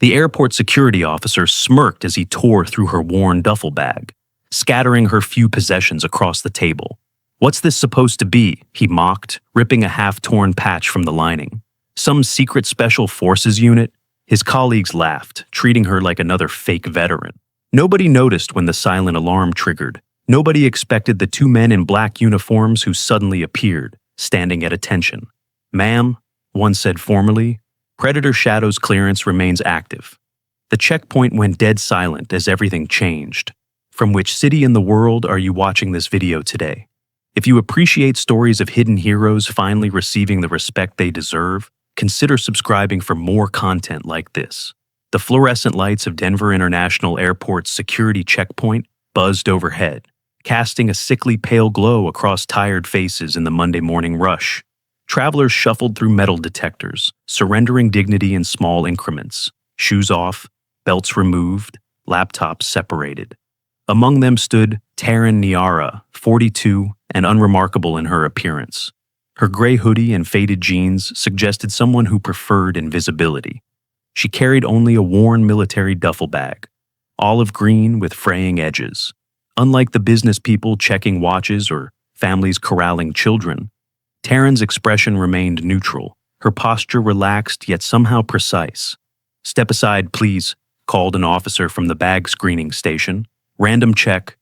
The airport security officer smirked as he tore through her worn duffel bag, scattering her few possessions across the table. "What's this supposed to be?" he mocked, ripping a half-torn patch from the lining. "Some secret special forces unit?" His colleagues laughed, treating her like another fake veteran. Nobody noticed when the silent alarm triggered. Nobody expected the two men in black uniforms who suddenly appeared, standing at attention. "Ma'am," one said formally, "Predator Shadow's clearance remains active." The checkpoint went dead silent as everything changed. From which city in the world are you watching this video today? If you appreciate stories of hidden heroes finally receiving the respect they deserve, consider subscribing for more content like this. The fluorescent lights of Denver International Airport's security checkpoint buzzed overhead, casting a sickly pale glow across tired faces in the Monday morning rush. Travelers shuffled through metal detectors, surrendering dignity in small increments. Shoes off, belts removed, laptops separated. Among them stood Taryn Niara, 42, and unremarkable in her appearance. Her gray hoodie and faded jeans suggested someone who preferred invisibility. She carried only a worn military duffel bag, olive green with fraying edges. Unlike the business people checking watches or families corralling children, Taryn's expression remained neutral, her posture relaxed yet somehow precise. "Step aside, please," called an officer from the bag screening station. "Random check."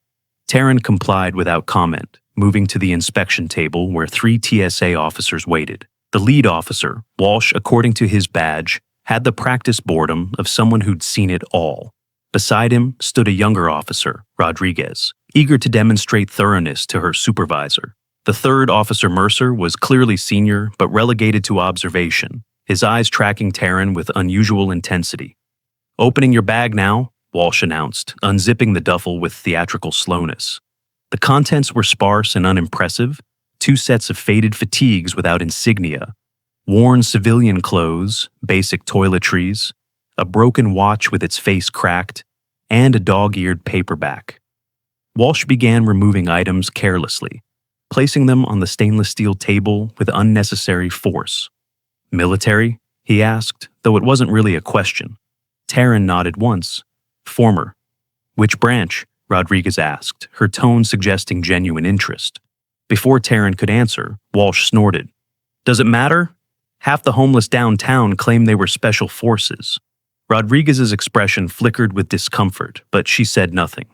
Taryn complied without comment, moving to the inspection table where 3 TSA officers waited. The lead officer, Walsh, according to his badge, had the practice boredom of someone who'd seen it all. Beside him stood a younger officer, Rodriguez, eager to demonstrate thoroughness to her supervisor. The third, Officer Mercer, was clearly senior but relegated to observation, his eyes tracking Taryn with unusual intensity. "Opening your bag now," Walsh announced, unzipping the duffel with theatrical slowness. The contents were sparse and unimpressive, 2 sets of faded fatigues without insignia, worn civilian clothes, basic toiletries, a broken watch with its face cracked, and a dog-eared paperback. Walsh began removing items carelessly, placing them on the stainless steel table with unnecessary force. "Military?" he asked, though it wasn't really a question. Taryn nodded once. "Former." "Which branch?" Rodriguez asked, her tone suggesting genuine interest. Before Taryn could answer, Walsh snorted. "Does it matter? Half the homeless downtown claim they were special forces." Rodriguez's expression flickered with discomfort, but she said nothing.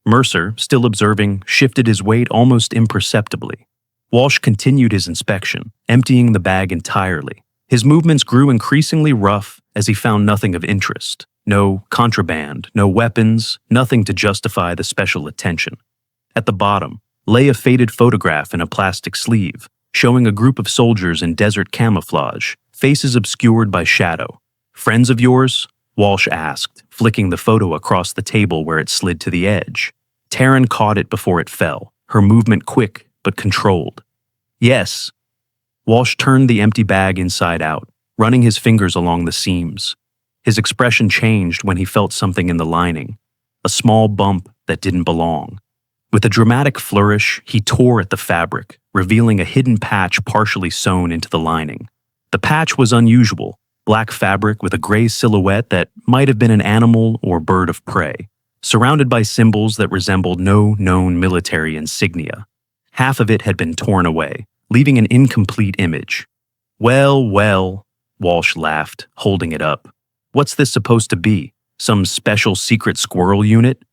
Mercer, still observing, shifted his weight almost imperceptibly. Walsh continued his inspection, emptying the bag entirely. His movements grew increasingly rough as he found nothing of interest. No contraband, no weapons, nothing to justify the special attention. At the bottom lay a faded photograph in a plastic sleeve, showing a group of soldiers in desert camouflage, faces obscured by shadow. "Friends of yours?" Walsh asked, flicking the photo across the table where it slid to the edge. Taryn caught it before it fell, her movement quick but controlled. "Yes." Walsh turned the empty bag inside out, running his fingers along the seams. His expression changed when he felt something in the lining, a small bump that didn't belong. With a dramatic flourish, he tore at the fabric, revealing a hidden patch partially sewn into the lining. The patch was unusual, black fabric with a gray silhouette that might have been an animal or bird of prey, surrounded by symbols that resembled no known military insignia. Half of it had been torn away, leaving an incomplete image. Well, Walsh laughed, holding it up. "What's this supposed to be? Some special secret squirrel unit?"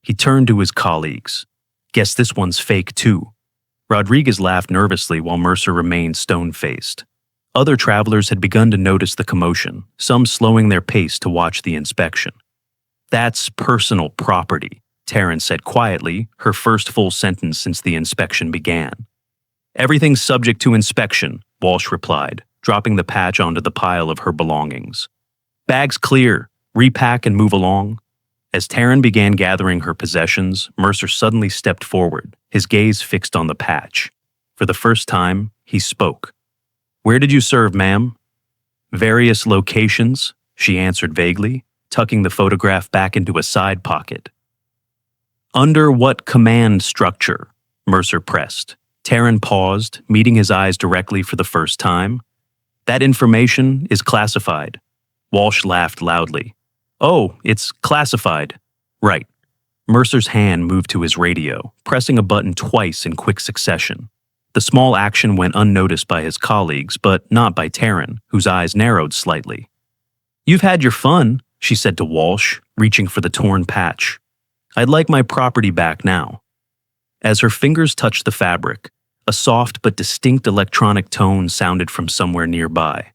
He turned to his colleagues. "Guess this one's fake too." Rodriguez laughed nervously while Mercer remained stone-faced. Other travelers had begun to notice the commotion, some slowing their pace to watch the inspection. "That's personal property," Taryn said quietly, her first full sentence since the inspection began. "Everything's subject to inspection," Walsh replied, dropping the patch onto the pile of her belongings. "Bags clear. Repack and move along." As Taryn began gathering her possessions, Mercer suddenly stepped forward, his gaze fixed on the patch. For the first time, he spoke. "Where did you serve, ma'am?" "Various locations," she answered vaguely, tucking the photograph back into a side pocket. "Under what command structure?" Mercer pressed. Taryn paused, meeting his eyes directly for the first time. "That information is classified." Walsh laughed loudly. Oh, it's classified. Right. Mercer's hand moved to his radio, pressing a button twice in quick succession. The small action went unnoticed by his colleagues, but not by Taryn, whose eyes narrowed slightly. You've had your fun, she said to Walsh, reaching for the torn patch. I'd like my property back now. As her fingers touched the fabric, a soft but distinct electronic tone sounded from somewhere nearby.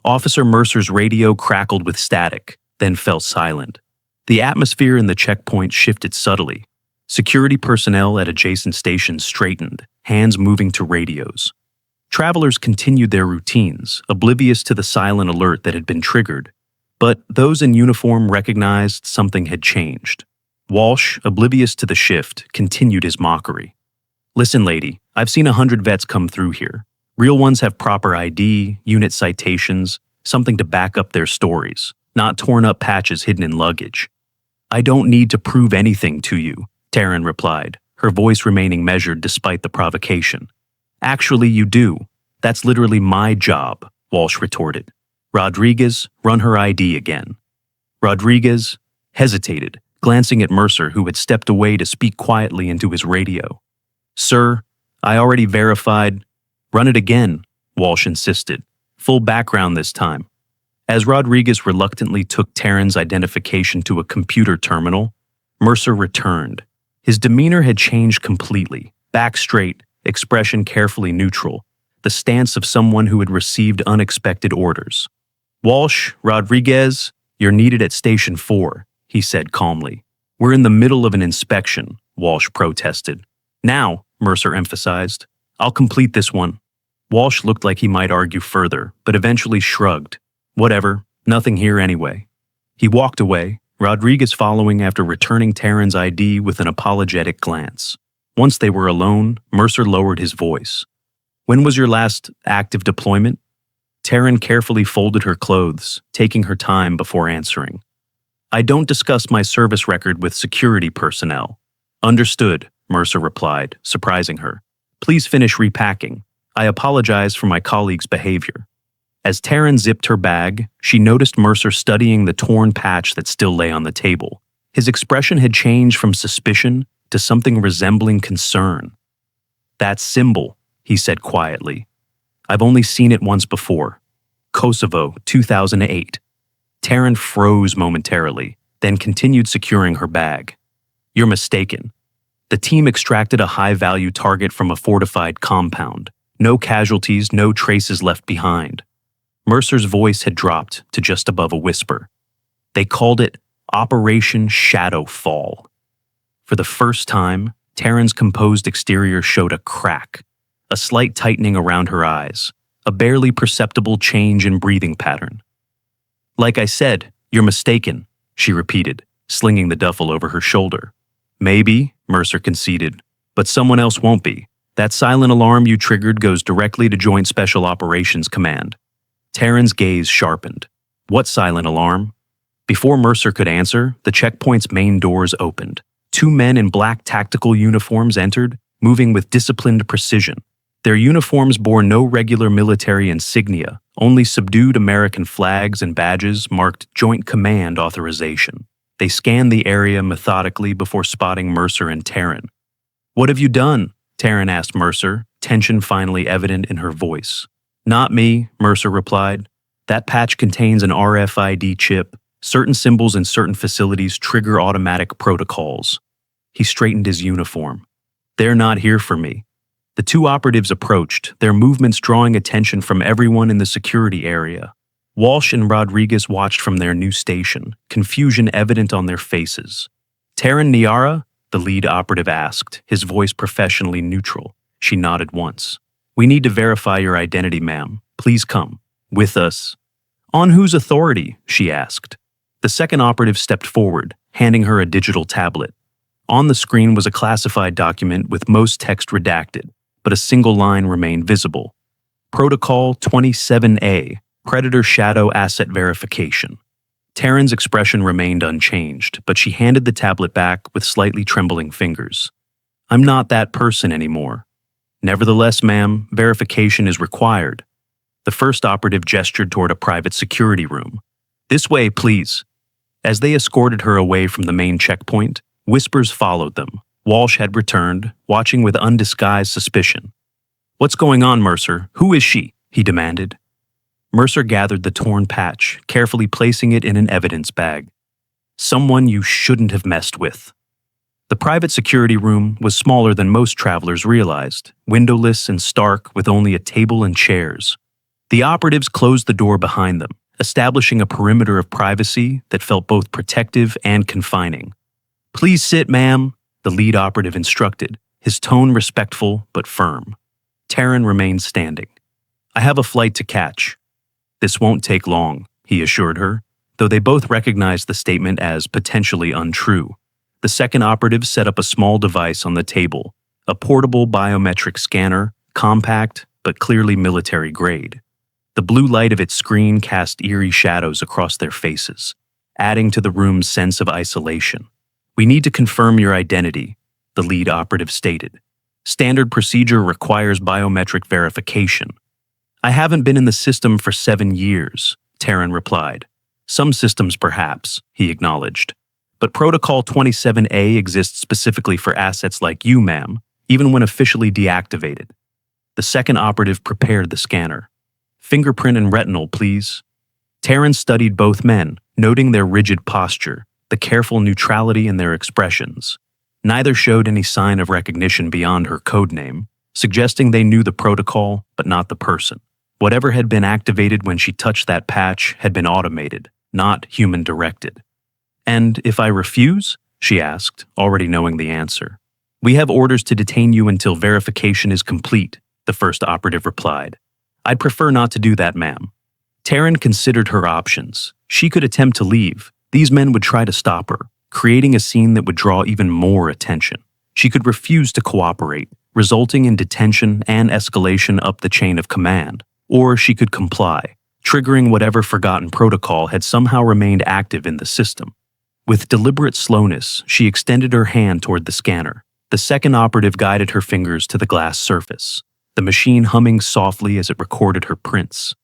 Officer Mercer's radio crackled with static, then fell silent. The atmosphere in the checkpoint shifted subtly. Security personnel at adjacent stations straightened, hands moving to radios. Travelers continued their routines, oblivious to the silent alert that had been triggered. But those in uniform recognized something had changed. Walsh, oblivious to the shift, continued his mockery. Listen, lady, I've seen 100 vets come through here. Real ones have proper ID, unit citations, something to back up their stories, not torn-up patches hidden in luggage. I don't need to prove anything to you, Taryn replied, her voice remaining measured despite the provocation. Actually, you do. That's literally my job, Walsh retorted. Rodriguez, run her ID again. Rodriguez hesitated, glancing at Mercer, who had stepped away to speak quietly into his radio. Sir, I already verified. Run it again, Walsh insisted. Full background this time. As Rodriguez reluctantly took Taryn's identification to a computer terminal, Mercer returned. His demeanor had changed completely, back straight, expression carefully neutral, the stance of someone who had received unexpected orders. Walsh, Rodriguez, you're needed at Station 4, he said calmly. We're in the middle of an inspection, Walsh protested. Now, Mercer emphasized, I'll complete this one. Walsh looked like he might argue further, but eventually shrugged. Whatever, nothing here anyway. He walked away, Rodriguez following after returning Taryn's ID with an apologetic glance. Once they were alone, Mercer lowered his voice. When was your last active deployment? Taryn carefully folded her clothes, taking her time before answering. I don't discuss my service record with security personnel. Understood, Mercer replied, surprising her. Please finish repacking. I apologize for my colleague's behavior. As Taryn zipped her bag, she noticed Mercer studying the torn patch that still lay on the table. His expression had changed from suspicion to something resembling concern. That symbol, he said quietly. I've only seen it once before. Kosovo, 2008. Taryn froze momentarily, then continued securing her bag. You're mistaken. The team extracted a high-value target from a fortified compound. No casualties, no traces left behind. Mercer's voice had dropped to just above a whisper. They called it Operation Shadowfall. For the first time, Taryn's composed exterior showed a crack, a slight tightening around her eyes, a barely perceptible change in breathing pattern. Like I said, you're mistaken, she repeated, slinging the duffel over her shoulder. Maybe, Mercer conceded, but someone else won't be. That silent alarm you triggered goes directly to Joint Special Operations Command. Taryn's gaze sharpened. What silent alarm? Before Mercer could answer, the checkpoint's main doors opened. Two men in black tactical uniforms entered, moving with disciplined precision. Their uniforms bore no regular military insignia, only subdued American flags and badges marked Joint Command Authorization. They scanned the area methodically before spotting Mercer and Taryn. What have you done? Taryn asked Mercer, tension finally evident in her voice. Not me, Mercer replied. That patch contains an RFID chip. Certain symbols in certain facilities trigger automatic protocols. He straightened his uniform. They're not here for me. The two operatives approached, their movements drawing attention from everyone in the security area. Walsh and Rodriguez watched from their new station, confusion evident on their faces. Taryn Niara? The lead operative asked, his voice professionally neutral. She nodded once. We need to verify your identity, ma'am. Please come. With us. On whose authority? She asked. The second operative stepped forward, handing her a digital tablet. On the screen was a classified document with most text redacted, but a single line remained visible. Protocol 27A, Predator Shadow Asset Verification. Taryn's expression remained unchanged, but she handed the tablet back with slightly trembling fingers. I'm not that person anymore. Nevertheless, ma'am, verification is required. The first operative gestured toward a private security room. This way, please. As they escorted her away from the main checkpoint, whispers followed them. Walsh had returned, watching with undisguised suspicion. "What's going on, Mercer? Who is she?" he demanded. Mercer gathered the torn patch, carefully placing it in an evidence bag. "Someone you shouldn't have messed with." The private security room was smaller than most travelers realized, windowless and stark with only a table and chairs. The operatives closed the door behind them, establishing a perimeter of privacy that felt both protective and confining. "Please sit, ma'am," the lead operative instructed, his tone respectful but firm. Taryn remained standing. "I have a flight to catch." "This won't take long," he assured her, though they both recognized the statement as potentially untrue. The second operative set up a small device on the table, a portable biometric scanner, compact but clearly military grade. The blue light of its screen cast eerie shadows across their faces, adding to the room's sense of isolation. "We need to confirm your identity," the lead operative stated. "Standard procedure requires biometric verification." "I haven't been in the system for 7 years," Taryn replied. "Some systems perhaps," he acknowledged. "But Protocol 27A exists specifically for assets like you, ma'am, even when officially deactivated." The second operative prepared the scanner. "Fingerprint and retinal, please." Taryn studied both men, noting their rigid posture, the careful neutrality in their expressions. Neither showed any sign of recognition beyond her codename, suggesting they knew the protocol but not the person. Whatever had been activated when she touched that patch had been automated, not human-directed. "And if I refuse?" she asked, already knowing the answer. "We have orders to detain you until verification is complete," the first operative replied. "I'd prefer not to do that, ma'am." Taryn considered her options. She could attempt to leave. These men would try to stop her, creating a scene that would draw even more attention. She could refuse to cooperate, resulting in detention and escalation up the chain of command. Or she could comply, triggering whatever forgotten protocol had somehow remained active in the system. With deliberate slowness, she extended her hand toward the scanner. The second operative guided her fingers to the glass surface, the machine humming softly as it recorded her prints.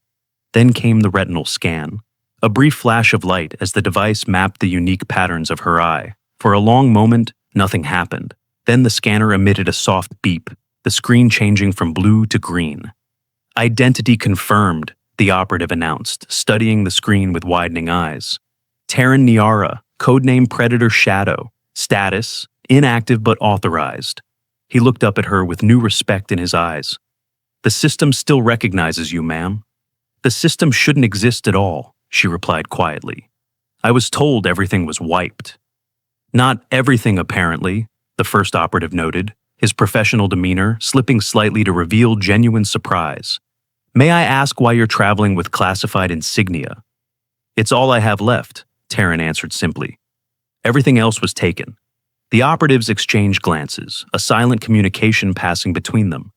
Then came the retinal scan, a brief flash of light as the device mapped the unique patterns of her eye. For a long moment, nothing happened. Then the scanner emitted a soft beep, the screen changing from blue to green. "Identity confirmed," the operative announced, studying the screen with widening eyes. "Taryn Niara, codename Predator Shadow. Status, inactive but authorized." He looked up at her with new respect in his eyes. "The system still recognizes you, ma'am." "The system shouldn't exist at all," she replied quietly. "I was told everything was wiped." "Not everything, apparently," the first operative noted, his professional demeanor slipping slightly to reveal genuine surprise. "May I ask why you're traveling with classified insignia?" "It's all I have left," Taryn answered simply. Everything else was taken. The operatives exchanged glances, a silent communication passing between them.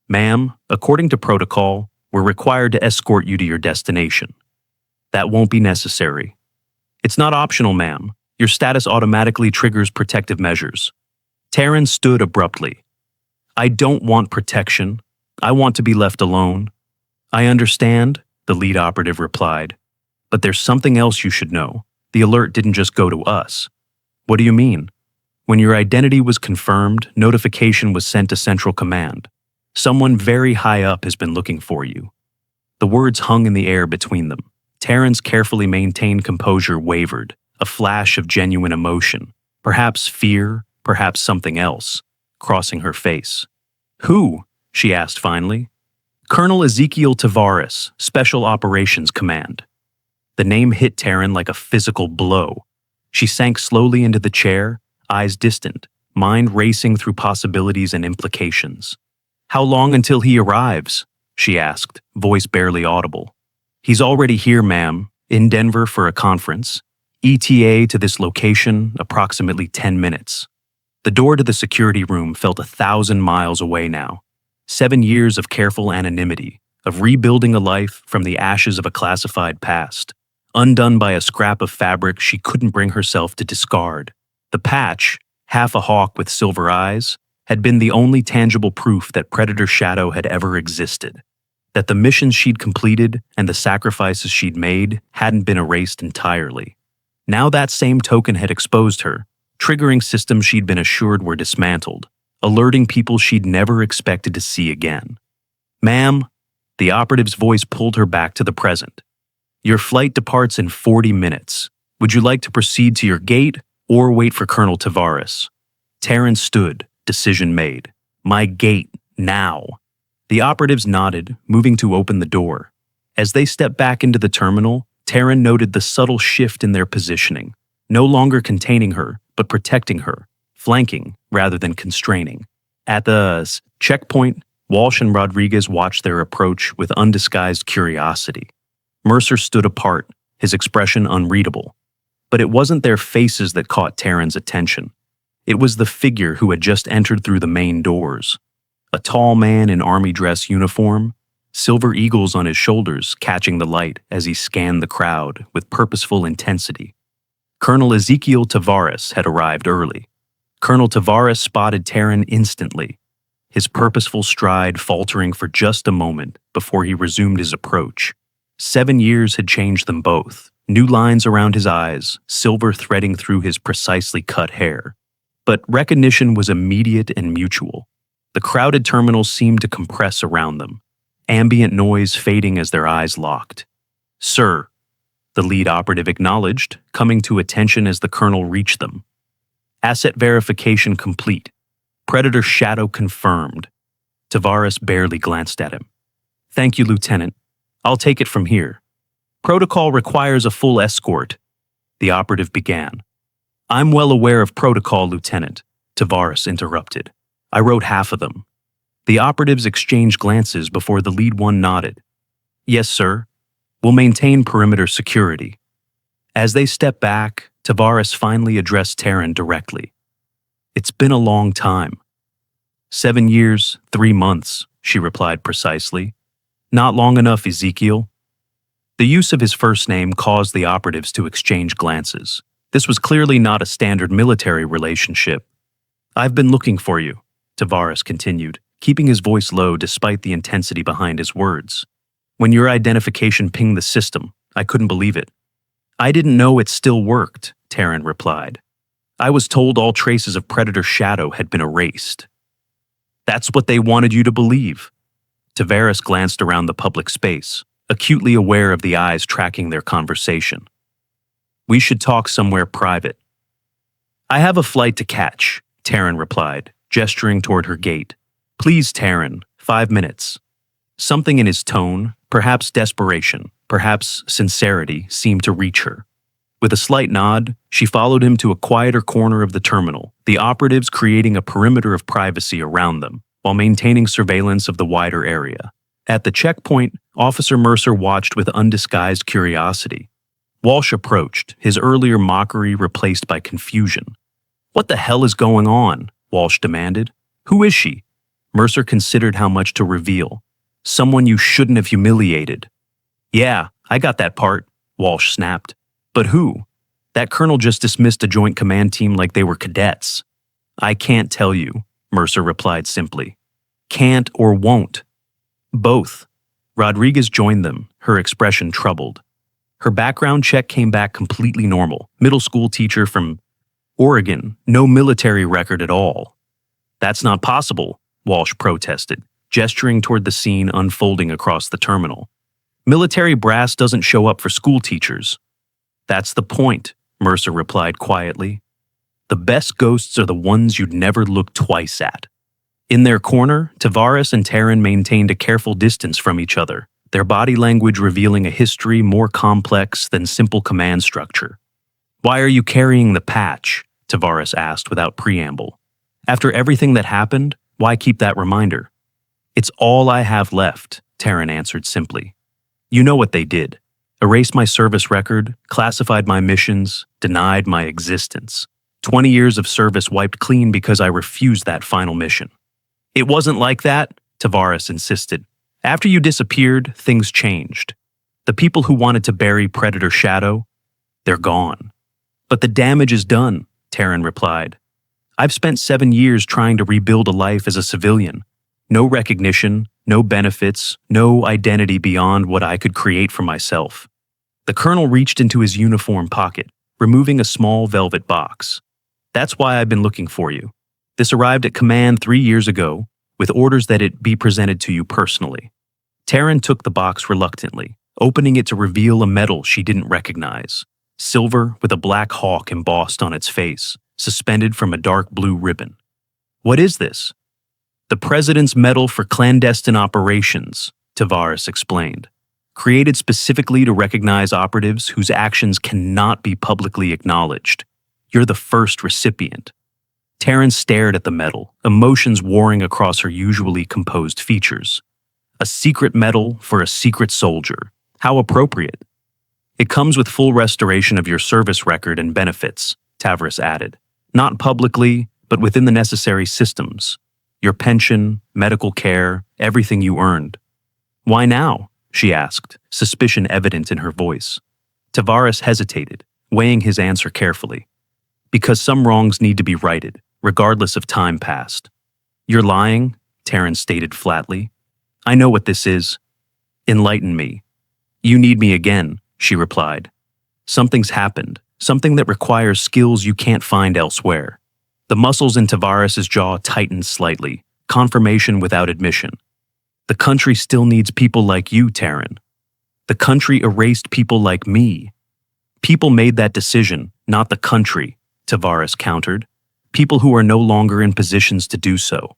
"Ma'am, according to protocol, we're required to escort you to your destination." "That won't be necessary." "It's not optional, ma'am. Your status automatically triggers protective measures." Taryn stood abruptly. "I don't want protection. I want to be left alone." "I understand," the lead operative replied. "But there's something else you should know. The alert didn't just go to us." "What do you mean?" "When your identity was confirmed, notification was sent to Central Command. Someone very high up has been looking for you." The words hung in the air between them. Taryn's carefully maintained composure wavered, a flash of genuine emotion, perhaps fear, perhaps something else, crossing her face. "Who?" she asked finally. "Colonel Ezekiel Tavares, Special Operations Command." The name hit Taryn like a physical blow. She sank slowly into the chair, eyes distant, mind racing through possibilities and implications. "How long until he arrives?" she asked, voice barely audible. "He's already here, ma'am, in Denver for a conference. ETA to this location, approximately 10 minutes. The door to the security room felt 1,000 miles away now. 7 years of careful anonymity, of rebuilding a life from the ashes of a classified past, undone by a scrap of fabric she couldn't bring herself to discard. The patch, half a hawk with silver eyes, had been the only tangible proof that Predator Shadow had ever existed, that the missions she'd completed and the sacrifices she'd made hadn't been erased entirely. Now that same token had exposed her, triggering systems she'd been assured were dismantled, alerting people she'd never expected to see again. "Ma'am," the operative's voice pulled her back to the present. "Your flight departs in 40 minutes. Would you like to proceed to your gate or wait for Colonel Tavares?" Taryn stood, decision made. "My gate, now." The operatives nodded, moving to open the door. As they stepped back into the terminal, Taryn noted the subtle shift in their positioning, no longer containing her, but protecting her, flanking rather than constraining. At the checkpoint, Walsh and Rodriguez watched their approach with undisguised curiosity. Mercer stood apart, his expression unreadable. But it wasn't their faces that caught Taryn's attention. It was the figure who had just entered through the main doors. A tall man in army dress uniform, silver eagles on his shoulders catching the light as he scanned the crowd with purposeful intensity. Colonel Ezekiel Tavares had arrived early. Colonel Tavares spotted Taryn instantly, his purposeful stride faltering for just a moment before he resumed his approach. 7 years had changed them both, new lines around his eyes, silver threading through his precisely cut hair. But recognition was immediate and mutual. The crowded terminals seemed to compress around them, ambient noise fading as their eyes locked. "Sir," the lead operative acknowledged, coming to attention as the colonel reached them. "Asset verification complete. Predator shadow confirmed." Tavares barely glanced at him. "Thank you, Lieutenant. I'll take it from here. Protocol requires a full escort," the operative began. "I'm well aware of protocol, Lieutenant," Tavares interrupted. "I wrote half of them." The operatives exchanged glances before the lead one nodded. "Yes, sir. We'll maintain perimeter security." As they stepped back, Tavares finally addressed Taryn directly. "It's been a long time." 7 years, 3 months, she replied precisely. "Not long enough, Ezekiel." The use of his first name caused the operatives to exchange glances. This was clearly not a standard military relationship. "I've been looking for you," Tavares continued, keeping his voice low despite the intensity behind his words. "When your identification pinged the system, I couldn't believe it." "I didn't know it still worked," Taryn replied. "I was told all traces of Predator Shadow had been erased." "That's what they wanted you to believe." Tavares glanced around the public space, acutely aware of the eyes tracking their conversation. "We should talk somewhere private." "I have a flight to catch," Taryn replied, gesturing toward her gate. "Please, Taryn, 5 minutes." Something in his tone, perhaps desperation, perhaps sincerity, seemed to reach her. With a slight nod, she followed him to a quieter corner of the terminal, the operatives creating a perimeter of privacy around them, while maintaining surveillance of the wider area. At the checkpoint, Officer Mercer watched with undisguised curiosity. Walsh approached, his earlier mockery replaced by confusion. "What the hell is going on?" Walsh demanded. "Who is she?" Mercer considered how much to reveal. "Someone you shouldn't have humiliated." "Yeah, I got that part," Walsh snapped. "But who? That colonel just dismissed a joint command team like they were cadets." "I can't tell you," Mercer replied simply. "Can't or won't?" "Both." Rodriguez joined them, her expression troubled. Her background check came back completely normal. Middle school teacher from Oregon, no military record at all. "That's not possible," Walsh protested, gesturing toward the scene unfolding across the terminal. "Military brass doesn't show up for school teachers." "That's the point," Mercer replied quietly. "The best ghosts are the ones you'd never look twice at." In their corner, Tavares and Taryn maintained a careful distance from each other, their body language revealing a history more complex than simple command structure. "Why are you carrying the patch?" Tavares asked without preamble. "After everything that happened, why keep that reminder?" "It's all I have left," Taryn answered simply. "You know what they did. Erased my service record, classified my missions, denied my existence. 20 years of service wiped clean because I refused that final mission." "It wasn't like that," Tavares insisted. "After you disappeared, things changed. The people who wanted to bury Predator Shadow, they're gone." "But the damage is done," Taryn replied. "I've spent 7 years trying to rebuild a life as a civilian. No recognition, no benefits, no identity beyond what I could create for myself." The colonel reached into his uniform pocket, removing a small velvet box. "That's why I've been looking for you. This arrived at command 3 years ago, with orders that it be presented to you personally." Taryn took the box reluctantly, opening it to reveal a medal she didn't recognize. Silver with a black hawk embossed on its face, suspended from a dark blue ribbon. "What is this?" "The President's Medal for Clandestine Operations," Tavares explained. "Created specifically to recognize operatives whose actions cannot be publicly acknowledged. You're the first recipient." Taryn stared at the medal, emotions warring across her usually composed features. A secret medal for a secret soldier. How appropriate. "It comes with full restoration of your service record and benefits," Tavares added. "Not publicly, but within the necessary systems. Your pension, medical care, everything you earned." "Why now?" she asked, suspicion evident in her voice. Tavares hesitated, weighing his answer carefully. "Because some wrongs need to be righted, regardless of time past." "You're lying," Taryn stated flatly. "I know what this is." "Enlighten me." "You need me again," she replied. "Something's happened, something that requires skills you can't find elsewhere." The muscles in Tavares' jaw tightened slightly, confirmation without admission. "The country still needs people like you, Taryn." "The country erased people like me." "People made that decision, not the country," Tavares countered. "People who are no longer in positions to do so."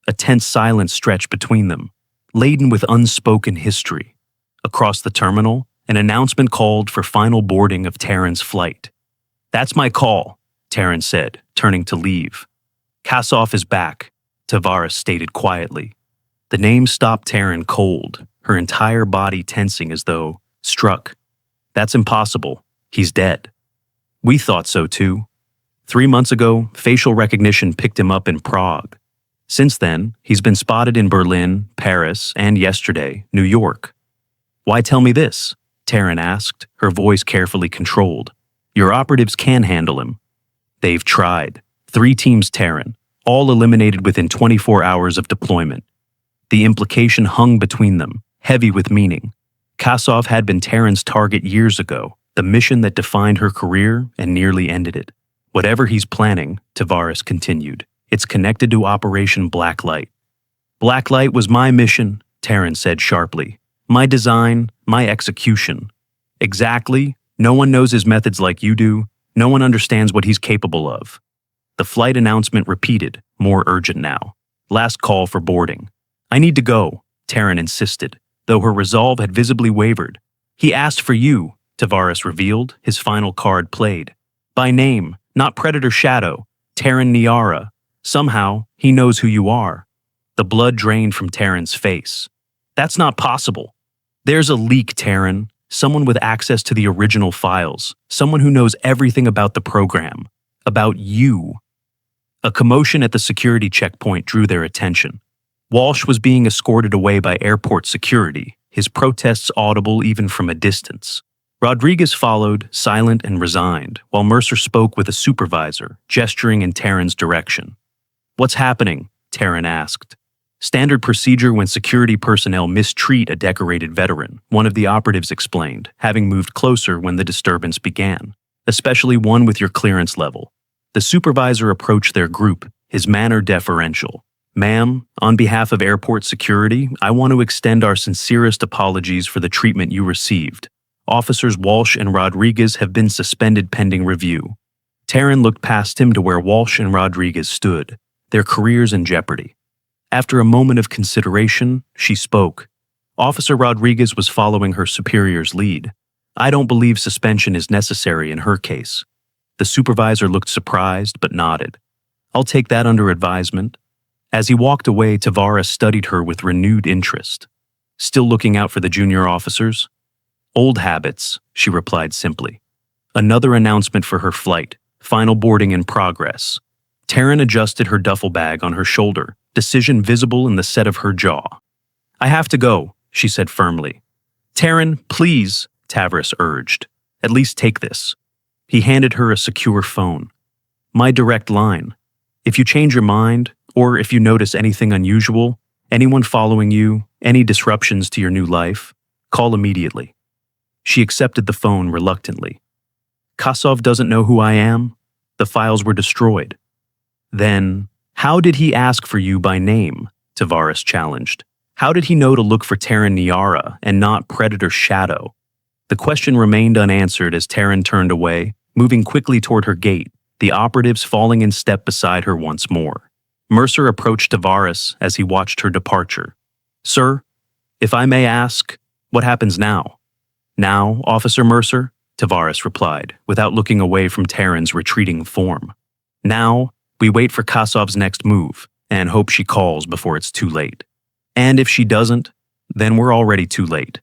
A tense silence stretched between them, laden with unspoken history. Across the terminal, an announcement called for final boarding of Taryn's flight. "That's my call," Taryn said, turning to leave. "Kassoff is back," Tavares stated quietly. The name stopped Taryn cold, her entire body tensing as though struck. "That's impossible. He's dead." "We thought so too. 3 months ago, facial recognition picked him up in Prague. Since then, he's been spotted in Berlin, Paris, and yesterday, New York." "Why tell me this?" Taryn asked, her voice carefully controlled. "Your operatives can handle him." "They've tried. 3 teams, Taryn, all eliminated within 24 hours of deployment." The implication hung between them, heavy with meaning. Kassoff had been Taryn's target years ago, the mission that defined her career and nearly ended it. "Whatever he's planning," Tavares continued, "it's connected to Operation Blacklight." "Blacklight was my mission," Taryn said sharply. "My design, my execution." "Exactly. No one knows his methods like you do. No one understands what he's capable of." The flight announcement repeated, more urgent now. "Last call for boarding." "I need to go," Taryn insisted, though her resolve had visibly wavered. "He asked for you," Tavares revealed, his final card played. "By name, not Predator Shadow, Taryn Niara. Somehow, he knows who you are." The blood drained from Taryn's face. "That's not possible." "There's a leak, Taryn. Someone with access to the original files. Someone who knows everything about the program. About you." A commotion at the security checkpoint drew their attention. Walsh was being escorted away by airport security, his protests audible even from a distance. Rodriguez followed, silent and resigned, while Mercer spoke with a supervisor, gesturing in Taryn's direction. "What's happening?" Taryn asked. "Standard procedure when security personnel mistreat a decorated veteran," one of the operatives explained, having moved closer when the disturbance began. "Especially one with your clearance level." The supervisor approached their group, his manner deferential. "Ma'am, on behalf of airport security, I want to extend our sincerest apologies for the treatment you received. Officers Walsh and Rodriguez have been suspended pending review." Taryn looked past him to where Walsh and Rodriguez stood, their careers in jeopardy. After a moment of consideration, she spoke. Officer Rodriguez was following her superior's lead. "I don't believe suspension is necessary in her case." The supervisor looked surprised but nodded. "I'll take that under advisement." As he walked away, Tavares studied her with renewed interest. "Still looking out for the junior officers?" "Old habits," she replied simply. Another announcement for her flight, final boarding in progress. Taryn adjusted her duffel bag on her shoulder, decision visible in the set of her jaw. "I have to go," she said firmly. "Taryn, please," Tavares urged. "At least take this." He handed her a secure phone. "My direct line. If you change your mind, or if you notice anything unusual, anyone following you, any disruptions to your new life, call immediately." She accepted the phone reluctantly. Kasov doesn't know who I am? The files were destroyed. Then, how did he ask for you by name? Tavares challenged. How did he know to look for Terran Niara and not Predator Shadow? The question remained unanswered as Terran turned away, moving quickly toward her gate, the operatives falling in step beside her once more. Mercer approached Tavares as he watched her departure. Sir, if I may ask, what happens now? Now, Officer Mercer? Tavares replied, without looking away from Terran's retreating form. Now, we wait for Kasov's next move, and hope she calls before it's too late. And if she doesn't, then we're already too late.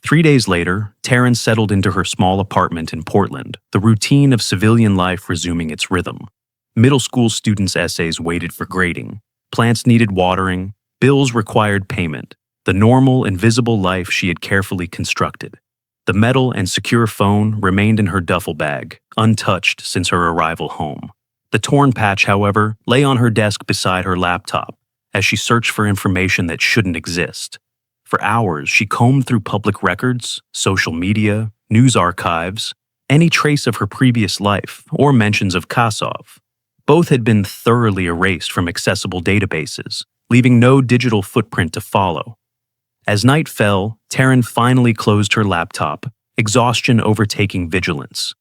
3 days later, Terran settled into her small apartment in Portland, the routine of civilian life resuming its rhythm. Middle school students' essays waited for grading. Plants needed watering. Bills required payment. The normal, invisible life she had carefully constructed. The metal and secure phone remained in her duffel bag, untouched since her arrival home. The torn patch, however, lay on her desk beside her laptop as she searched for information that shouldn't exist. For hours, she combed through public records, social media, news archives, any trace of her previous life or mentions of Kasov. Both had been thoroughly erased from accessible databases, leaving no digital footprint to follow. As night fell, Terran finally closed her laptop, exhaustion overtaking vigilance.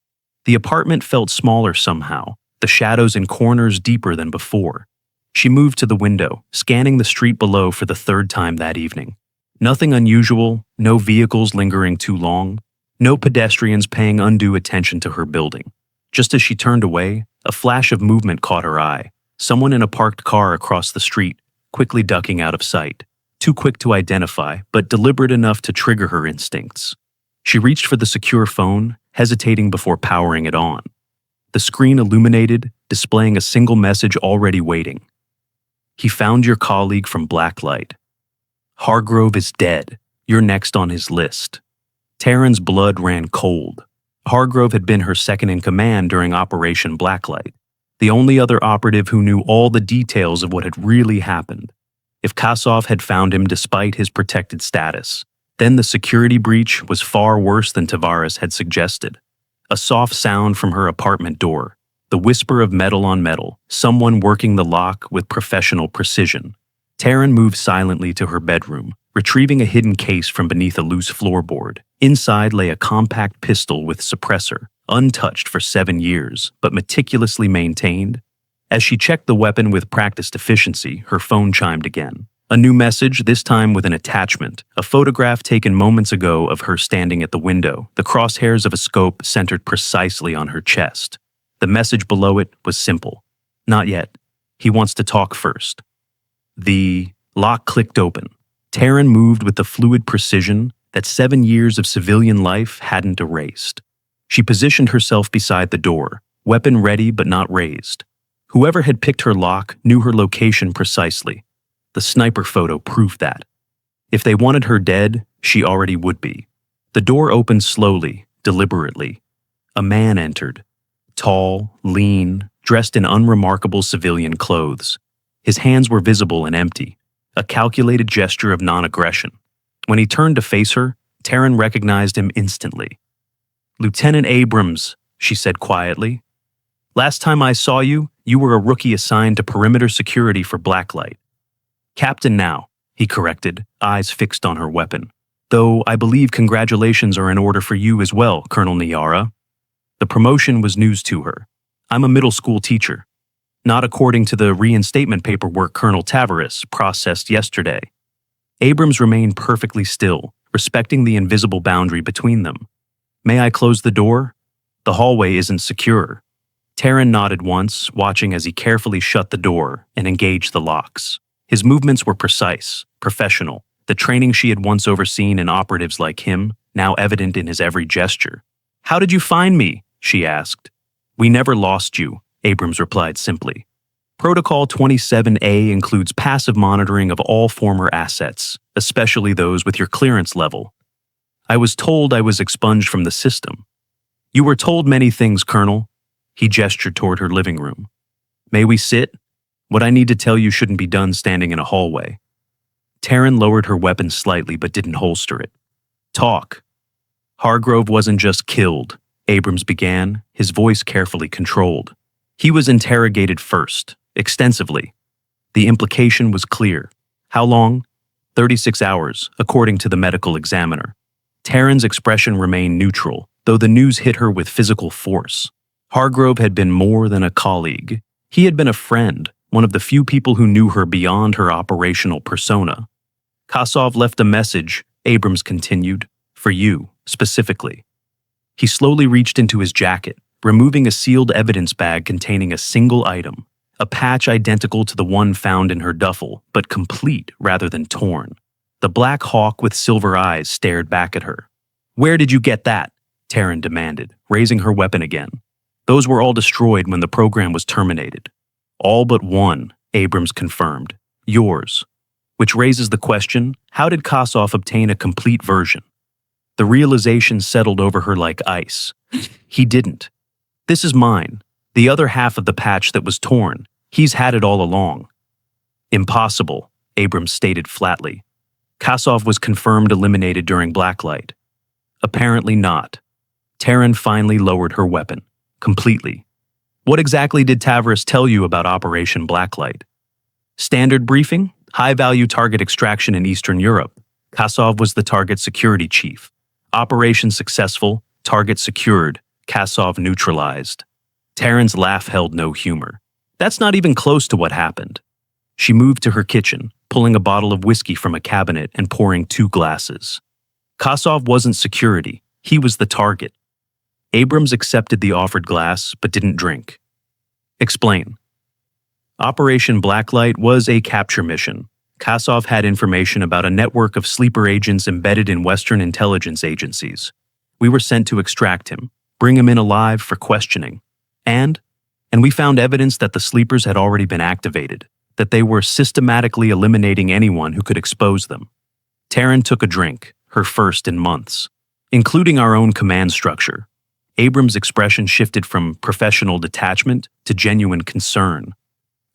The apartment felt smaller somehow, the shadows in corners deeper than before. She moved to the window, scanning the street below for the third time that evening. Nothing unusual, no vehicles lingering too long, no pedestrians paying undue attention to her building. Just as she turned away, a flash of movement caught her eye, someone in a parked car across the street, quickly ducking out of sight. Too quick to identify, but deliberate enough to trigger her instincts. She reached for the secure phone, hesitating before powering it on. The screen illuminated, displaying a single message already waiting. He found your colleague from Blacklight. Hargrove is dead. You're next on his list. Terran's blood ran cold. Hargrove had been her second in command during Operation Blacklight, the only other operative who knew all the details of what had really happened. If Kasov had found him despite his protected status, then the security breach was far worse than Tavares had suggested. A soft sound from her apartment door, the whisper of metal on metal, someone working the lock with professional precision. Terran moved silently to her bedroom, retrieving a hidden case from beneath a loose floorboard. Inside lay a compact pistol with suppressor, untouched for 7 years, but meticulously maintained. As she checked the weapon with practiced efficiency, her phone chimed again. A new message, this time with an attachment, a photograph taken moments ago of her standing at the window, the crosshairs of a scope centered precisely on her chest. The message below it was simple. Not yet. He wants to talk first. The lock clicked open. Terran moved with the fluid precision that 7 years of civilian life hadn't erased. She positioned herself beside the door, weapon ready but not raised. Whoever had picked her lock knew her location precisely. The sniper photo proved that. If they wanted her dead, she already would be. The door opened slowly, deliberately. A man entered. Tall, lean, dressed in unremarkable civilian clothes. His hands were visible and empty, a calculated gesture of non-aggression. When he turned to face her, Terran recognized him instantly. "Lieutenant Abrams," she said quietly. "Last time I saw you, you were a rookie assigned to perimeter security for Blacklight." "Captain now," he corrected, eyes fixed on her weapon. "Though I believe congratulations are in order for you as well, Colonel Niara." The promotion was news to her. "I'm a middle school teacher." "Not according to the reinstatement paperwork Colonel Tavares processed yesterday." Abrams remained perfectly still, respecting the invisible boundary between them. "May I close the door? The hallway isn't secure." Terran nodded once, watching as he carefully shut the door and engaged the locks. His movements were precise, professional, the training she had once overseen in operatives like him, now evident in his every gesture. "How did you find me?" she asked. "We never lost you," Abrams replied simply. "Protocol 27A includes passive monitoring of all former assets, especially those with your clearance level. I was told I was expunged from the system." "You were told many things, Colonel." He gestured toward her living room. "May we sit? What I need to tell you shouldn't be done standing in a hallway." Terran lowered her weapon slightly but didn't holster it. "Talk." "Hargrove wasn't just killed. Abrams began, his voice carefully controlled. He was interrogated first, extensively. The implication was clear. How long? 36 hours, according to the medical examiner. Taryn's expression remained neutral, though the news hit her with physical force. Hargrove had been more than a colleague. He had been a friend, one of the few people who knew her beyond her operational persona. Kasov left a message, Abrams continued, for you, specifically. He slowly reached into his jacket, removing a sealed evidence bag containing a single item, a patch identical to the one found in her duffel, but complete rather than torn. The black hawk with silver eyes stared back at her. Where did you get that? Taryn demanded, raising her weapon again. Those were all destroyed when the program was terminated. All but one, Abrams confirmed. Yours. Which raises the question, how did Kasov obtain a complete version? The realization settled over her like ice. He didn't. This is mine. The other half of the patch that was torn. He's had it all along. Impossible, Abrams stated flatly. Kasov was confirmed eliminated during blacklight. Apparently not. Taryn finally lowered her weapon. Completely. What exactly did Tavris tell you about Operation Blacklight? Standard briefing? High-value target extraction in Eastern Europe. Kasov was the target security chief. Operation successful, target secured, Kasov neutralized. Taryn's laugh held no humor. That's not even close to what happened. She moved to her kitchen, pulling a bottle of whiskey from a cabinet and pouring 2 glasses. Kasov wasn't security. He was the target. Abrams accepted the offered glass, but didn't drink. Explain. Operation Blacklight was a capture mission. Kasov had information about a network of sleeper agents embedded in Western intelligence agencies. We were sent to extract him, bring him in alive for questioning. And we found evidence that the sleepers had already been activated, that they were systematically eliminating anyone who could expose them. Taryn took a drink, her first in months. Including our own command structure. Abrams' expression shifted from professional detachment to genuine concern.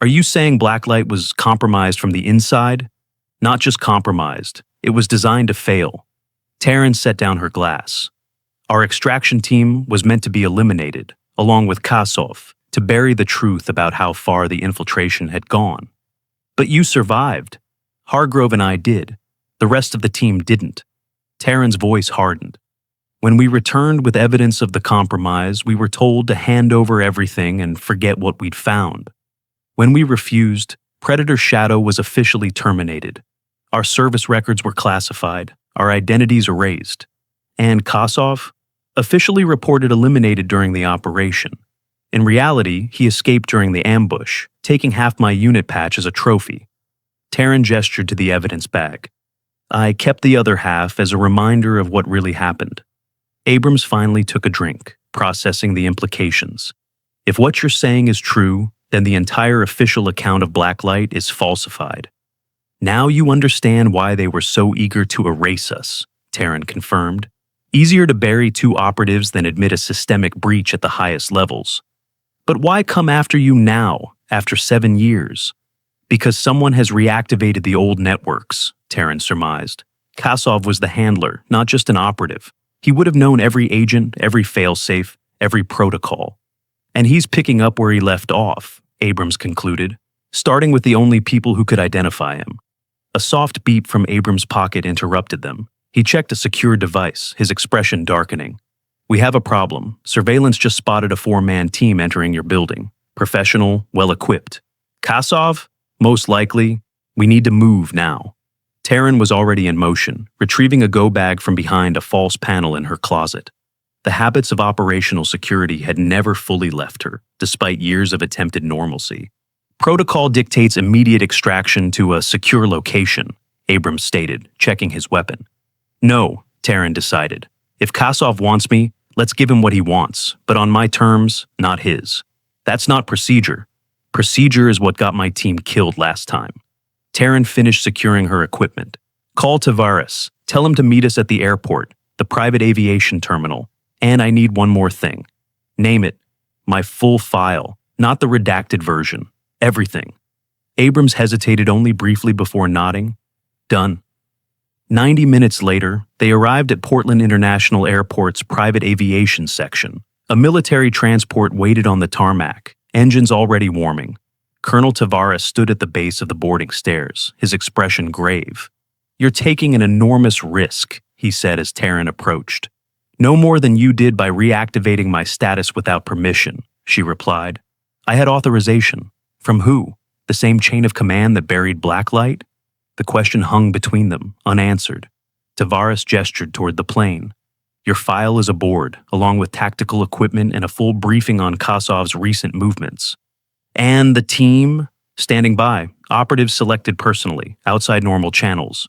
Are you saying Blacklight was compromised from the inside? Not just compromised, it was designed to fail. Taryn set down her glass. Our extraction team was meant to be eliminated, along with Kasov, to bury the truth about how far the infiltration had gone. But you survived. Hargrove and I did. The rest of the team didn't. Taryn's voice hardened. When we returned with evidence of the compromise, we were told to hand over everything and forget what we'd found. When we refused, Predator Shadow was officially terminated. Our service records were classified, our identities erased. And Kasov, officially reported eliminated during the operation. In reality, he escaped during the ambush, taking half my unit patch as a trophy. Taryn gestured to the evidence bag. I kept the other half as a reminder of what really happened. Abrams finally took a drink, processing the implications. If what you're saying is true, then the entire official account of Blacklight is falsified. Now you understand why they were so eager to erase us, Taryn confirmed. Easier to bury 2 operatives than admit a systemic breach at the highest levels. But why come after you now, after 7 years? Because someone has reactivated the old networks, Taryn surmised. Kasov was the handler, not just an operative. He would have known every agent, every failsafe, every protocol. And he's picking up where he left off, Abrams concluded, starting with the only people who could identify him. A soft beep from Abrams' pocket interrupted them. He checked a secure device, his expression darkening. We have a problem. Surveillance just spotted a 4-man team entering your building. Professional, well-equipped. Kasov? Most likely. We need to move now. Taryn was already in motion, retrieving a go bag from behind a false panel in her closet. The habits of operational security had never fully left her, despite years of attempted normalcy. Protocol dictates immediate extraction to a secure location, Abrams stated, checking his weapon. No, Taryn decided. If Kasov wants me, let's give him what he wants, but on my terms, not his. That's not procedure. Procedure is what got my team killed last time. Taryn finished securing her equipment. Call Tavares. Tell him to meet us at the airport, the private aviation terminal. And I need one more thing. Name it. My full file, not the redacted version. Everything. Abrams hesitated only briefly before nodding. Done. 90 minutes later, they arrived at Portland International Airport's private aviation section. A military transport waited on the tarmac, engines already warming. Colonel Tavares stood at the base of the boarding stairs, his expression grave. "You're taking an enormous risk," he said as Taryn approached. "No more than you did by reactivating my status without permission," she replied. "I had authorization. From who? The same chain of command that buried Blacklight?" The question hung between them, unanswered. Tavares gestured toward the plane. "Your file is aboard, along with tactical equipment and a full briefing on Kasov's recent movements." "And the team?" "Standing by, operatives selected personally, outside normal channels."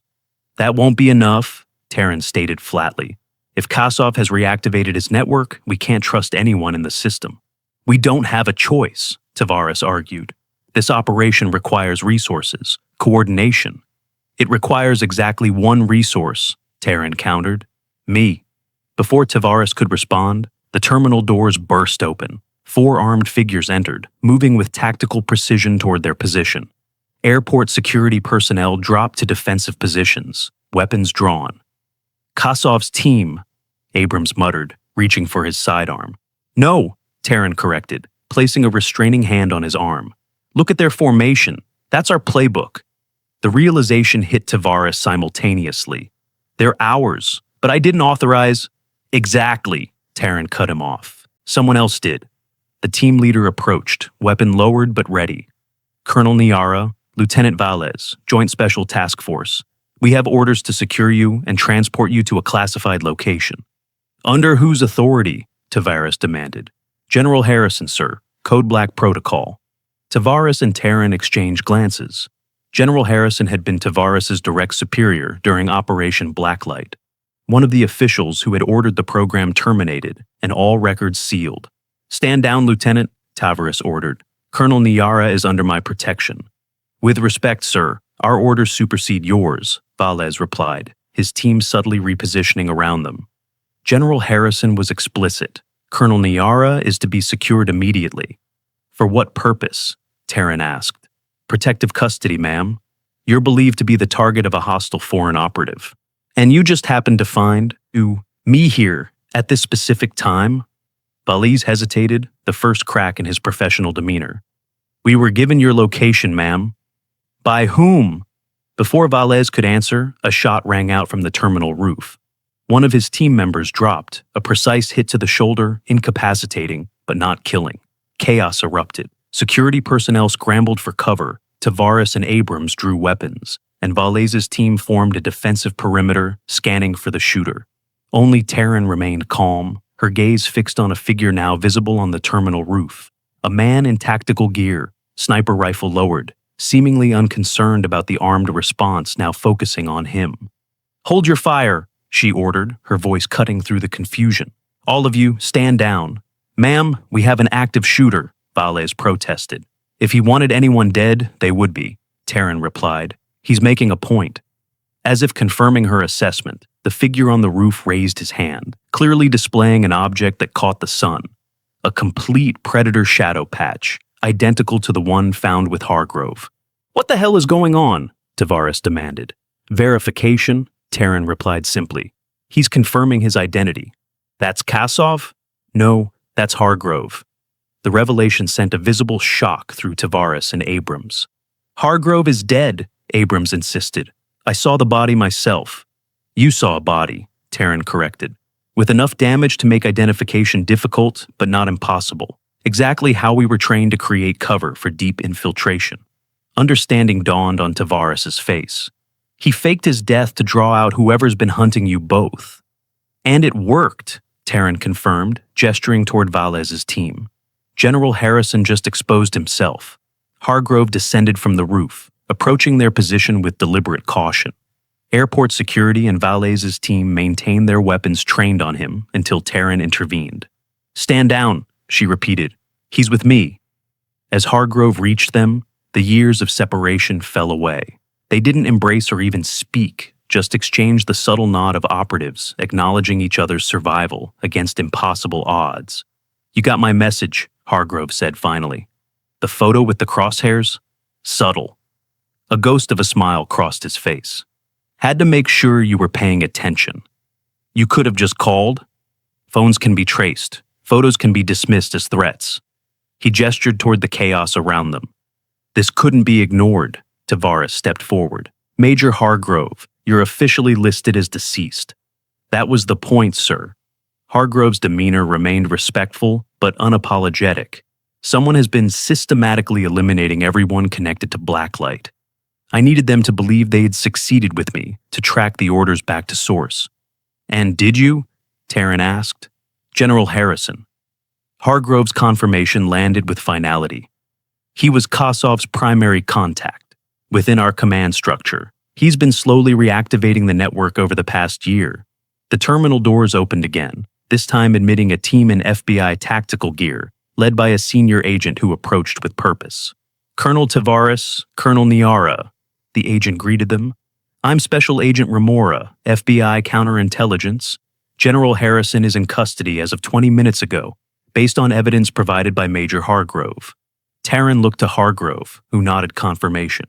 "That won't be enough," Taryn stated flatly. "If Kasov has reactivated his network, we can't trust anyone in the system." "We don't have a choice," Tavares argued. "This operation requires resources, coordination." "It requires exactly one resource," Taryn countered. "Me." Before Tavares could respond, the terminal doors burst open. 4 armed figures entered, moving with tactical precision toward their position. Airport security personnel dropped to defensive positions, weapons drawn. "Kasov's team," Abrams muttered, reaching for his sidearm. "No," Taryn corrected, placing a restraining hand on his arm. "Look at their formation. That's our playbook." The realization hit Tavares simultaneously. "They're ours, but I didn't authorize—" "Exactly," Taryn cut him off. "Someone else did." The team leader approached, weapon lowered but ready. "Colonel Niara, Lieutenant Valles, Joint Special Task Force. We have orders to secure you and transport you to a classified location." "Under whose authority?" Tavares demanded. "General Harrison, sir. Code Black Protocol." Tavares and Taryn exchanged glances. General Harrison had been Tavares' direct superior during Operation Blacklight, one of the officials who had ordered the program terminated and all records sealed. "Stand down, Lieutenant," Tavares ordered. "Colonel Niara is under my protection." "With respect, sir, our orders supersede yours," Valles replied, his team subtly repositioning around them. General Harrison was explicit. "Colonel Niara is to be secured immediately." "For what purpose?" Taryn asked. "Protective custody, ma'am. You're believed to be the target of a hostile foreign operative. And you just happened to find me here at this specific time?" Valles hesitated, the first crack in his professional demeanor. "We were given your location, ma'am." "By whom?" Before Valles could answer, a shot rang out from the terminal roof. One of his team members dropped, a precise hit to the shoulder, incapacitating, but not killing. Chaos erupted. Security personnel scrambled for cover, Tavares and Abrams drew weapons, and Valles' team formed a defensive perimeter, scanning for the shooter. Only Taryn remained calm, her gaze fixed on a figure now visible on the terminal roof. A man in tactical gear, sniper rifle lowered, seemingly unconcerned about the armed response now focusing on him. "Hold your fire," she ordered, her voice cutting through the confusion. "All of you, stand down." "Ma'am, we have an active shooter," Valles protested. "If he wanted anyone dead, they would be," Taryn replied. "He's making a point." As if confirming her assessment, the figure on the roof raised his hand, clearly displaying an object that caught the sun. A complete predator shadow patch, identical to the one found with Hargrove. "What the hell is going on?" Tavares demanded. "Verification," Taryn replied simply. "He's confirming his identity." "That's Kasov?" "No, that's Hargrove." The revelation sent a visible shock through Tavares and Abrams. "Hargrove is dead," Abrams insisted. "I saw the body myself." "You saw a body," Taryn corrected, "with enough damage to make identification difficult but not impossible. Exactly how we were trained to create cover for deep infiltration." Understanding dawned on Tavares' face. "He faked his death to draw out whoever's been hunting you both." "And it worked," Taryn confirmed, gesturing toward Valles' team. "General Harrison just exposed himself." Hargrove descended from the roof, approaching their position with deliberate caution. Airport security and Valles' team maintained their weapons trained on him until Taryn intervened. "Stand down," she repeated. "He's with me." As Hargrove reached them, the years of separation fell away. They didn't embrace or even speak, just exchanged the subtle nod of operatives, acknowledging each other's survival against impossible odds. "You got my message," Hargrove said finally. "The photo with the crosshairs? Subtle." A ghost of a smile crossed his face. Had to make sure you were paying attention. You could have just called. Phones can be traced. Photos can be dismissed as threats. He gestured toward the chaos around them. This couldn't be ignored. Tavares stepped forward. Major Hargrove, you're officially listed as deceased. That was the point, sir. Hargrove's demeanor remained respectful but unapologetic. Someone has been systematically eliminating everyone connected to Blacklight. I needed them to believe they had succeeded with me, to track the orders back to source. And did you? Taryn asked. General Harrison. Hargrove's confirmation landed with finality. He was Kosov's primary contact. Within our command structure, he's been slowly reactivating the network over the past year. The terminal doors opened again, this time admitting a team in FBI tactical gear, led by a senior agent who approached with purpose. Colonel Tavares, Colonel Niara, the agent greeted them. I'm Special Agent Remora, FBI Counterintelligence. General Harrison is in custody as of 20 minutes ago, based on evidence provided by Major Hargrove. Taryn looked to Hargrove, who nodded confirmation.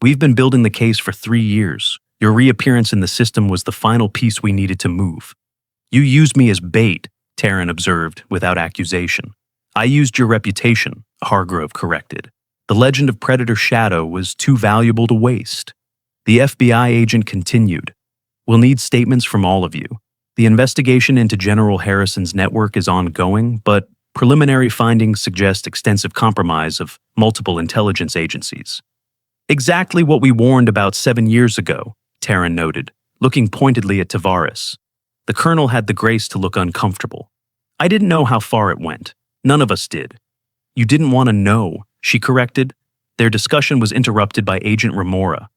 We've been building the case for 3 years. Your reappearance in the system was the final piece we needed to move. You used me as bait, Taryn observed, without accusation. I used your reputation, Hargrove corrected. The legend of Predator Shadow was too valuable to waste. The FBI agent continued. We'll need statements from all of you. The investigation into General Harrison's network is ongoing, but preliminary findings suggest extensive compromise of multiple intelligence agencies. Exactly what we warned about 7 years ago, Taryn noted, looking pointedly at Tavares. The colonel had the grace to look uncomfortable. I didn't know how far it went. None of us did. You didn't want to know, she corrected. Their discussion was interrupted by Agent Remora.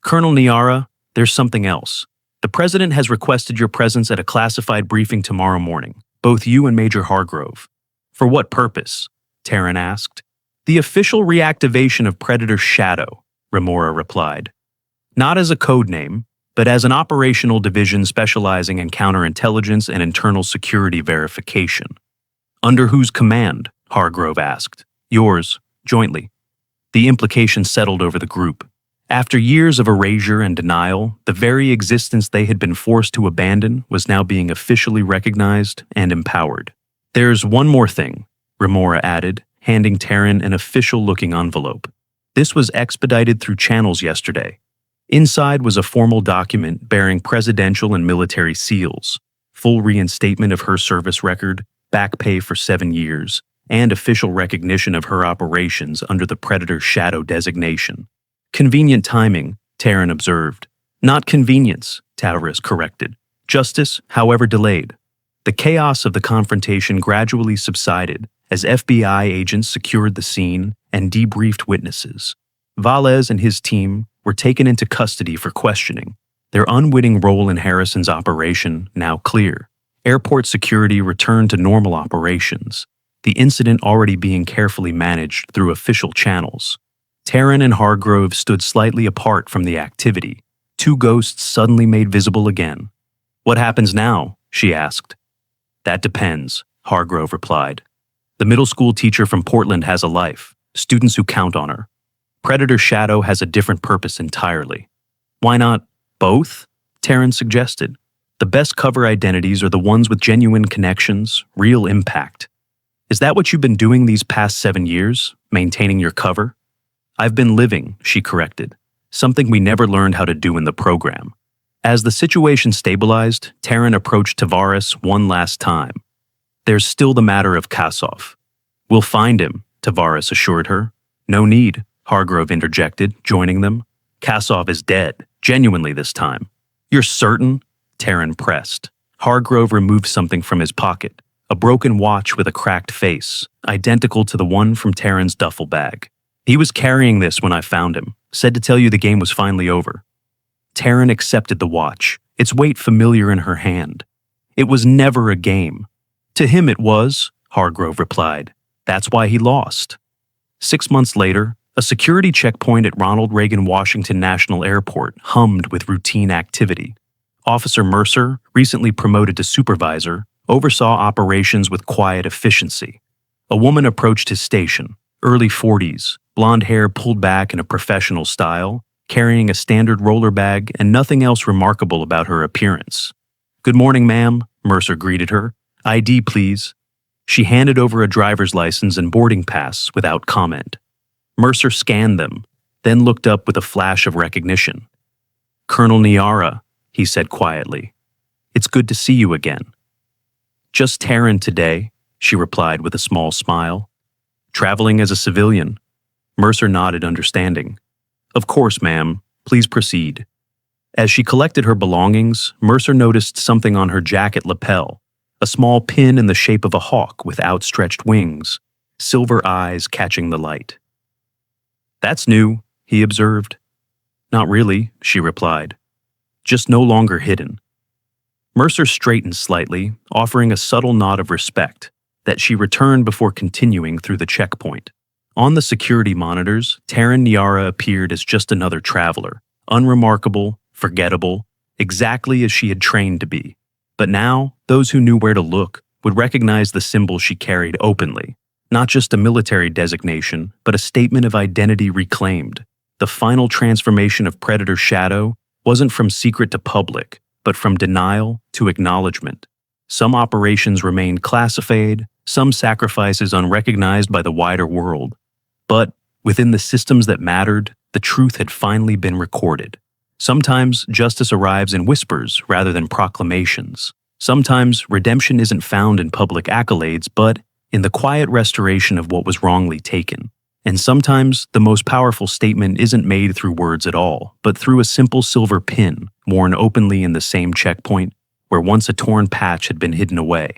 Colonel Niara, there's something else. The president has requested your presence at a classified briefing tomorrow morning, both you and Major Hargrove. For what purpose? Taryn asked. The official reactivation of Predator Shadow, Remora replied. Not as a code name, but as an operational division specializing in counterintelligence and internal security verification. Under whose command? Hargrove asked. Yours, jointly. The implication settled over the group. After years of erasure and denial, the very existence they had been forced to abandon was now being officially recognized and empowered. There's one more thing, Remora added, handing Taryn an official-looking envelope. This was expedited through channels yesterday. Inside was a formal document bearing presidential and military seals, full reinstatement of her service record, back pay for 7 years, and official recognition of her operations under the Predator Shadow designation. Convenient timing, Taryn observed. Not convenience, Tavares corrected. Justice, however delayed. The chaos of the confrontation gradually subsided as FBI agents secured the scene and debriefed witnesses. Valles and his team were taken into custody for questioning, their unwitting role in Harrison's operation now clear. Airport security returned to normal operations, the incident already being carefully managed through official channels. Taryn and Hargrove stood slightly apart from the activity, two ghosts suddenly made visible again. What happens now? She asked. That depends, Hargrove replied. The middle school teacher from Portland has a life, students who count on her. Predator Shadow has a different purpose entirely. Why not both? Taryn suggested. The best cover identities are the ones with genuine connections, real impact. Is that what you've been doing these past 7 years, maintaining your cover? I've been living, she corrected, something we never learned how to do in the program. As the situation stabilized, Taryn approached Tavares one last time. There's still the matter of Kosov. We'll find him, Tavares assured her. No need, Hargrove interjected, joining them. Kosov is dead, genuinely this time. You're certain? Taryn pressed. Hargrove removed something from his pocket, a broken watch with a cracked face, identical to the one from Taryn's duffel bag. He was carrying this when I found him, said to tell you the game was finally over. Taryn accepted the watch, its weight familiar in her hand. It was never a game. To him it was, Hargrove replied. That's why he lost. 6 months later, a security checkpoint at Ronald Reagan Washington National Airport hummed with routine activity. Officer Mercer, recently promoted to supervisor, oversaw operations with quiet efficiency. A woman approached his station, early 40s, blonde hair pulled back in a professional style, carrying a standard roller bag and nothing else remarkable about her appearance. "Good morning, ma'am," Mercer greeted her. "ID, please." She handed over a driver's license and boarding pass without comment. Mercer scanned them, then looked up with a flash of recognition. "Colonel Niara," he said quietly. "It's good to see you again." "Just Taryn today," she replied with a small smile. "Traveling as a civilian?" Mercer nodded understanding. "Of course, ma'am. Please proceed." As she collected her belongings, Mercer noticed something on her jacket lapel, a small pin in the shape of a hawk with outstretched wings, silver eyes catching the light. "That's new," he observed. "Not really," she replied. "Just no longer hidden." Mercer straightened slightly, offering a subtle nod of respect that she returned before continuing through the checkpoint. On the security monitors, Taryn Niara appeared as just another traveler, unremarkable, forgettable, exactly as she had trained to be. But now, those who knew where to look would recognize the symbol she carried openly, not just a military designation, but a statement of identity reclaimed. The final transformation of Predator Shadow wasn't from secret to public, but from denial to acknowledgement. Some operations remained classified, some sacrifices unrecognized by the wider world. But within the systems that mattered, the truth had finally been recorded. Sometimes justice arrives in whispers rather than proclamations. Sometimes redemption isn't found in public accolades, but in the quiet restoration of what was wrongly taken. And sometimes the most powerful statement isn't made through words at all, but through a simple silver pin worn openly in the same checkpoint where once a torn patch had been hidden away.